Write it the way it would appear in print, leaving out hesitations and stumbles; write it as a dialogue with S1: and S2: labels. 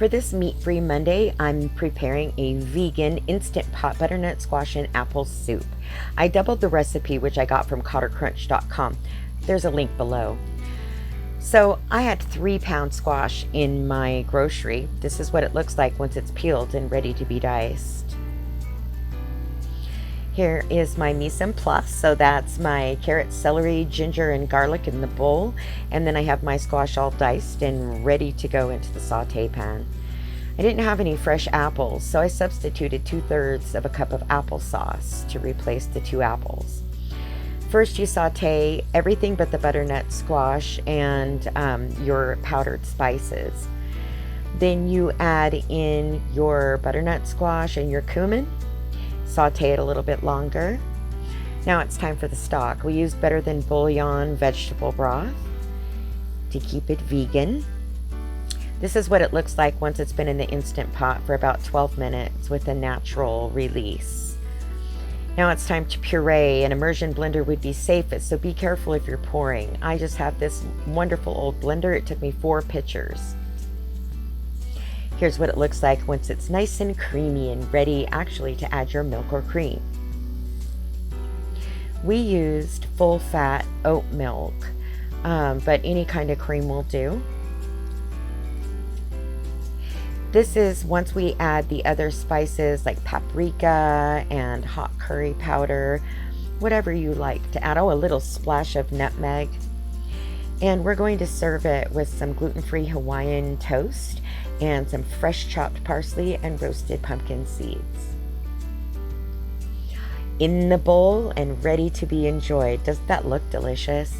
S1: For this meat-free Monday, I'm preparing a vegan instant pot butternut squash and apple soup. I doubled the recipe, which I got from cottercrunch.com. There's a link below. So I had 3-pound squash in my grocery. This is what it looks like once it's peeled and ready to be diced. Here is my mise en place, so that's my carrot, celery, ginger, and garlic in the bowl. And then I have my squash all diced and ready to go into the saute pan. I didn't have any fresh apples, so I substituted 2/3 of a cup of applesauce to replace the 2 apples. First, you saute everything but the butternut squash and your powdered spices. Then you add in your butternut squash and your cumin. Saute it a little bit longer. Now it's time for the stock. We use Better Than Bouillon vegetable broth to keep it vegan. This is what it looks like once it's been in the Instant Pot for about 12 minutes with a natural release. Now it's time to puree. An immersion blender would be safest, so be careful if you're pouring. I just have this wonderful old blender. It took me 4 pitchers. Here's what it looks like once it's nice and creamy and ready actually to add your milk or cream. We used full-fat oat milk, but any kind of cream will do. This is once we add the other spices like paprika and hot curry powder, whatever you like to add. Oh, a little splash of nutmeg. And we're going to serve it with some gluten-free Hawaiian toast and some fresh chopped parsley and roasted pumpkin seeds. In the bowl and ready to be enjoyed. Doesn't that look delicious?